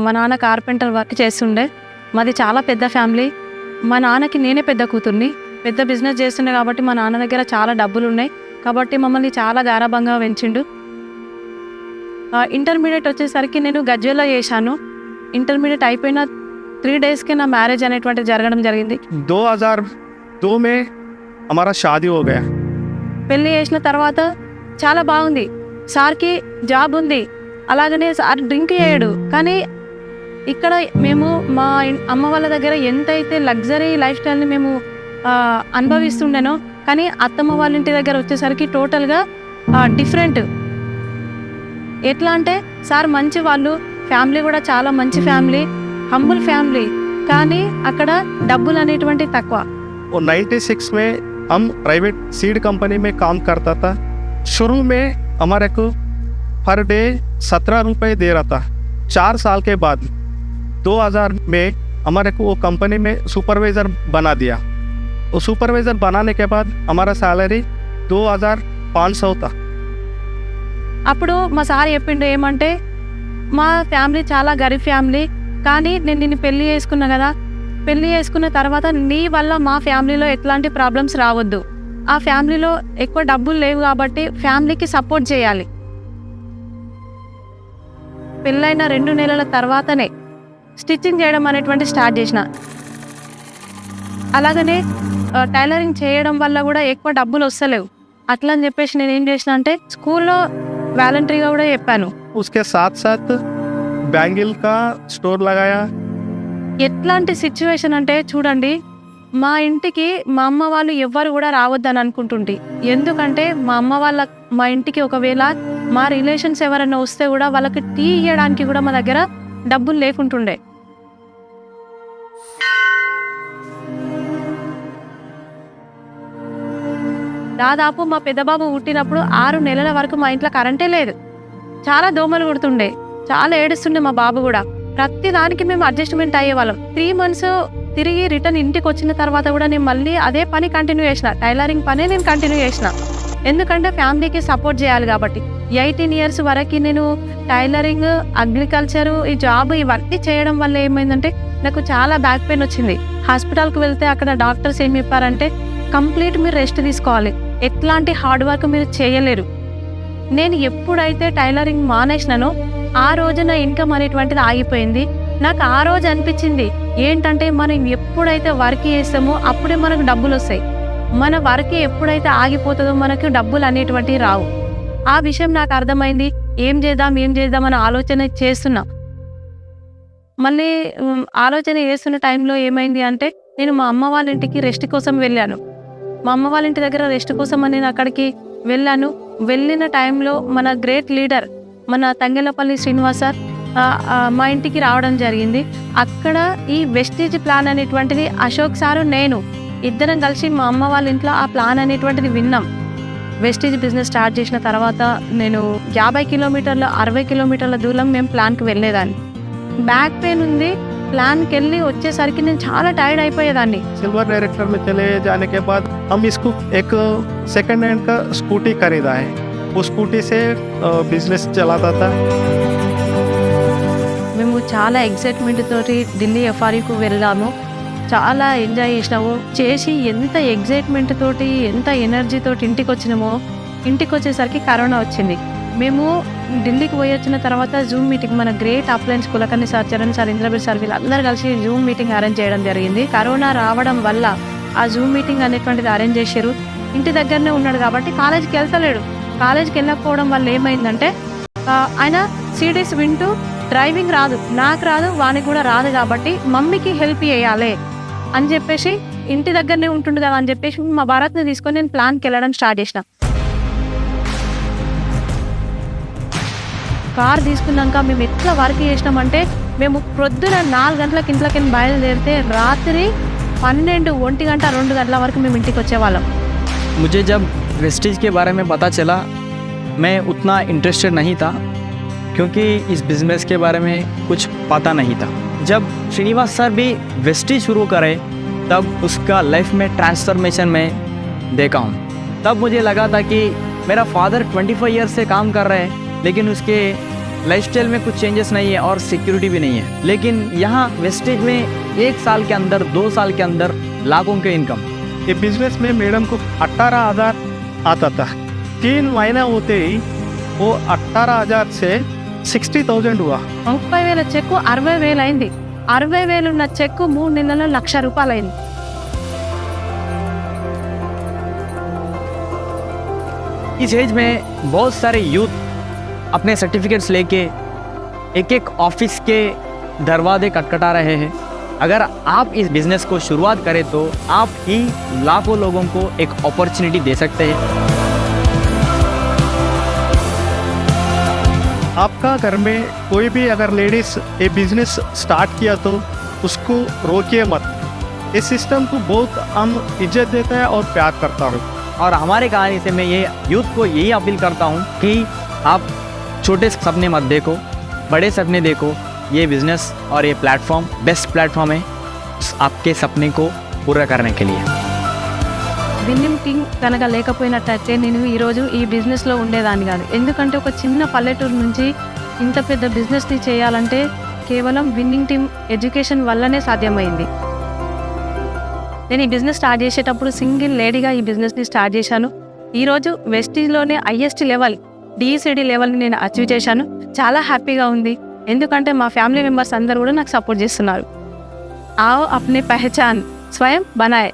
మా నాన్న carpenter work చేస్తుండే. మాది చాలా పెద్ద ఫ్యామిలీ. మా నాన్నకి నేనే పెద్ద కూతుర్ని. పెద్ద బిజినెస్ చేస్తుండే కాబట్టి మా నాన్న దగ్గర చాలా డబ్బులు ఉన్నాయి కాబట్టి మమ్మల్ని చాలా గారాబంగా పెంచిండు. ఇంటర్మీడియట్ వచ్చేసరికి నేను గజ్వేల్లో చేశాను. ఇంటర్మీడియట్ అయిపోయిన 3 డేస్కి నా మ్యారేజ్ అనేటువంటిది జరగడం జరిగింది. 2002 में हमारा शादी हो गया. పెళ్ళి చేసిన తర్వాత చాలా బాగుంది. సార్కి జాబ్ ఉంది, అలాగనే సార్ డ్రింక్ చేయడు. కానీ ఇక్కడ మేము మా అమ్మ వాళ్ళ దగ్గర ఎంతైతే లగ్జరీ లైఫ్ స్టైల్ని మేము అనుభవిస్తుండేనో, కానీ అత్తమ్మ వాళ్ళ ఇంటి దగ్గర వచ్చేసరికి టోటల్గా డిఫరెంట్. ఎట్లా అంటే సార్ మంచి వాళ్ళు, ఫ్యామిలీ కూడా చాలా మంచి ఫ్యామిలీ, హంబుల్ ఫ్యామిలీ, కానీ అక్కడ డబ్బులు అనేటువంటి తక్కువ. 96 में हम प्राइवेट सीड कंपनी में काम करता था. शुरू में हमारे को पर डे 17 रुपये दे रहा था. 4 साल के बाद 2000 में हमारे को वो कंपनी में सुपरवाइज़र बना दिया. वो सुपरवाइज़र बनाने के बाद हमारा सैलरी 2500 था. అప్పుడు మా సార్ చెప్పిండు ఏమంటే, మా ఫ్యామిలీ చాలా గరీబ్ ఫ్యామిలీ, కానీ నేను నిన్ను పెళ్లి చేసుకున్నా కదా, పెళ్లి చేసుకున్న తర్వాత నీ వల్ల మా ఫ్యామిలీలో ఎట్లాంటి ప్రాబ్లమ్స్ రావద్దు. ఆ ఫ్యామిలీలో ఎక్కువ డబ్బులు లేవు కాబట్టి ఫ్యామిలీకి సపోర్ట్ చేయాలి. పెళ్ళైన 2 నెలల తర్వాతనే స్టిచ్చింగ్ చేయడం అనేటువంటి స్టార్ట్ చేసిన. అలాగనే టైలరింగ్ చేయడం వల్ల కూడా ఎక్కువ డబ్బులు వస్తలేవు. అట్లా అని చెప్పేసి నేను ఏం చేసిన అంటే స్కూల్లో వాలంటరీగా కూడా చెప్పాను. उसके साथ साथ बैंगल का स्टोर लगाया. ఎట్లాంటి సిచ్యువేషన్ అంటే చూడండి, మా ఇంటికి మా అమ్మ వాళ్ళు ఎవ్వరు కూడా రావద్దని అనుకుంటుంటే, ఎందుకంటే మా ఇంటికి ఒకవేళ మా రిలేషన్స్ ఎవరైనా వస్తే కూడా వాళ్ళకి టీ ఇవ్వడానికి కూడా మా దగ్గర డబ్బులు లేకుంటుండే. దాదాపు మా పెద్దబాబు పుట్టినప్పుడు 6 నెలల వరకు మా ఇంట్లో కరెంటే లేదు. చాలా దోమలు కుడుతుండే, చాలా ఏడుస్తుండే మా బాబు కూడా. ప్రతి దానికి మేము అడ్జస్ట్మెంట్ అయ్యేవాళ్ళం. 3 మంత్స్ తిరిగి రిటర్న్ ఇంటికి వచ్చిన తర్వాత కూడా నేను మళ్ళీ అదే పని కంటిన్యూ చేసిన, టైలరింగ్ పనే నేను కంటిన్యూ చేసిన. ఎందుకంటే ఫ్యామిలీకి సపోర్ట్ చేయాలి కాబట్టి. 18 ఇయర్స్ వరకు నేను టైలరింగ్, అగ్రికల్చరు, ఈ జాబ్ ఇవన్నీ చేయడం వల్ల ఏమైందంటే నాకు చాలా బ్యాక్ పెయిన్ వచ్చింది. హాస్పిటల్కి వెళ్తే అక్కడ డాక్టర్స్ ఏం చెప్పారంటే, కంప్లీట్ మీరు రెస్ట్ తీసుకోవాలి, ఎట్లాంటి హార్డ్ వర్క్ మీరు చేయలేరు. నేను ఎప్పుడైతే టైలరింగ్ మానేసినానో ఆ రోజు నా ఇన్కమ్ అనేటువంటిది ఆగిపోయింది. నాకు ఆ రోజు అనిపించింది ఏంటంటే, మనం ఎప్పుడైతే వర్క్ చేస్తామో అప్పుడే మనకు డబ్బులు వస్తాయి. మన వర్క్ ఎప్పుడైతే ఆగిపోతుందో మనకు డబ్బులు అనేటువంటివి రావు. ఆ విషయం నాకు అర్థమైంది. ఏం చేద్దాం అని ఆలోచన చేస్తున్నా. మళ్ళీ ఆలోచన చేస్తున్న టైంలో ఏమైంది అంటే, నేను మా అమ్మ వాళ్ళ ఇంటికి రెస్ట్ కోసం వెళ్ళాను. మా అమ్మ వాళ్ళ ఇంటి దగ్గర రెస్ట్ కోసం అని నేను అక్కడికి వెళ్ళాను. వెళ్ళిన టైంలో మన గ్రేట్ లీడర్, మన తంగెలపల్లి శ్రీనివాస్ సార్ మా ఇంటికి రావడం జరిగింది. అక్కడ ఈ వెస్టేజ్ ప్లాన్ అనేటువంటిది అశోక్ సారు నేను ఇద్దరం కలిసి మా అమ్మ వాళ్ళ ఇంట్లో ఆ ప్లాన్ అనేటువంటిది విన్నాం. వెస్టేజ్ బిజినెస్ స్టార్ట్ చేసిన తర్వాత నేను 50 కిలోమీటర్ల 60 కిలోమీటర్ల దూరం మేము ప్లాన్కి వెళ్ళేదాన్ని. బ్యాక్ పెయిన్ ఉంది. ప్లాన్కి వెళ్ళి వచ్చేసరికి నేను చాలా టైర్డ్ అయిపోయేదాన్ని. सिल्वर डायरेक्टर में चले जाने के बाद हम इसको एक सेकंड हैंड का स्कूटी खरीदा है. वो स्कूटी से बिजनेस चलाता था. మేము చాలా ఎక్సైట్మెంట్ తోటి ఢిల్లీ ఎఫ్ఆర్ఈకు వెళ్ళాము. చాలా ఎంజాయ్ చేసి ఎంత ఎగ్జైట్మెంట్ తోటి, ఎంత ఎనర్జీ తోటి ఇంటికి వచ్చినామో, ఇంటికి వచ్చేసరికి కరోనా వచ్చింది. మేము ఢిల్లీకి పోయి వచ్చిన తర్వాత జూమ్ మీటింగ్, మన great appliance Kulkarni sir, Charan sir, Inderbir sir వీళ్ళందరూ కలిసి జూమ్ మీటింగ్ అరేంజ్ చేయడం జరిగింది. కరోనా రావడం వల్ల ఆ జూమ్ మీటింగ్ అనేటువంటిది అరేంజ్ చేశారు. ఇంటి దగ్గరనే ఉన్నాడు కాబట్టి కాలేజీకి వెళ్తలేడు. కాలేజీకి వెళ్ళకపోవడం వల్ల ఏమైందంటే, ఆయన సీడీస్ వింటూ డ్రైవింగ్ రాదు, నాకు రాదు, వానికి కూడా రాదు, కాబట్టి మమ్మీకి హెల్ప్ చేయాలి అని చెప్పేసి ఇంటి దగ్గరనే ఉంటుండు కదా అని చెప్పేసి మా భారత్ని తీసుకొని నేను ప్లాన్కి వెళ్ళడం స్టార్ట్ చేసిన. కార్ తీసుకున్నాక మేము ఎట్లా వర్క్ చేసినామంటే, మేము ప్రొద్దున 4 గంటలకు ఇంట్లోకి బయలుదేరితే రాత్రి 12, 1 గంట 2 గంటల వరకు మేము ఇంటికి వచ్చేవాళ్ళం. मुझे जब वेस्टेज के बारे में पता चला, मैं उतना इंटरेस्टेड नहीं था क्योंकि इस बिज़नेस के बारे में कुछ पता नहीं था. जब श्रीनिवास सर भी वेस्टेज शुरू करे तब उसका लाइफ में ट्रांसफॉर्मेशन में देखा हूँ. तब मुझे लगा था कि मेरा फादर 25 ईयर से काम कर रहे हैं, लेकिन उसके लाइफस्टाइल में कुछ चेंजेस नहीं है और सिक्योरिटी भी नहीं है, लेकिन यहाँ वेस्टेज में 1 साल के अंदर 2 साल के अंदर लाखों के इनकम। ये बिजनेस में मैडम को 18,000 आता था, 3 महीना होते ही वो 18,000 से 60,000 हुआ। 30,000 చెక్కు 60,000 అయింది. 60,000 ఉన్న చెక్కు 3 నెలల్లో 1,00,000 రూపాయలు అయింది. इस एज में बहुत सारे यूथ अपने सर्टिफिकेट्स लेके एक एक ऑफिस के दरवाजे खटखटा रहे हैं। अगर आप इस बिज़नेस को शुरुआत करें तो आप ही लाखों लोगों को एक अपॉर्चुनिटी दे सकते हैं। आपका घर में कोई भी अगर लेडीज़ ये बिजनेस स्टार्ट किया तो उसको रोकिए मत। इस सिस्टम को बहुत हम इज्जत देता है और प्यार करता हूँ। और हमारे कहानी से मैं ये यूथ को यही अपील करता हूँ कि आप छोटे सपने मत देखो, बड़े सपने देखो। ये बिज़नेस और ये प्लेटफॉर्म बेस्ट प्लेटफॉर्म है आपके सपने को पूरा करने के लिए। విన్నింగ్ టీమ్ కనుక లేకపోయినట్టయితే నేను ఈరోజు ఈ బిజినెస్లో ఉండేదాన్ని కాదు. ఎందుకంటే ఒక చిన్న పల్లెటూరు నుంచి ఇంత పెద్ద బిజినెస్ని చేయాలంటే కేవలం విన్నింగ్ టీమ్ ఎడ్యుకేషన్ వల్లనే సాధ్యమైంది. నేను ఈ బిజినెస్ స్టార్ట్ చేసేటప్పుడు సింగిల్ లేడీగా ఈ బిజినెస్ని స్టార్ట్ చేశాను. ఈరోజు వెస్టీజ్లోనే హైయెస్ట్ లెవెల్ డిఈసిడి లెవెల్ని నేను అచీవ్ చేశాను. చాలా హ్యాపీగా ఉంది. ఎందుకంటే మా ఫ్యామిలీ మెంబర్స్ అందరూ కూడా నాకు సపోర్ట్ చేస్తున్నారు. आओ अपनी पहचान स्वयं बनाए।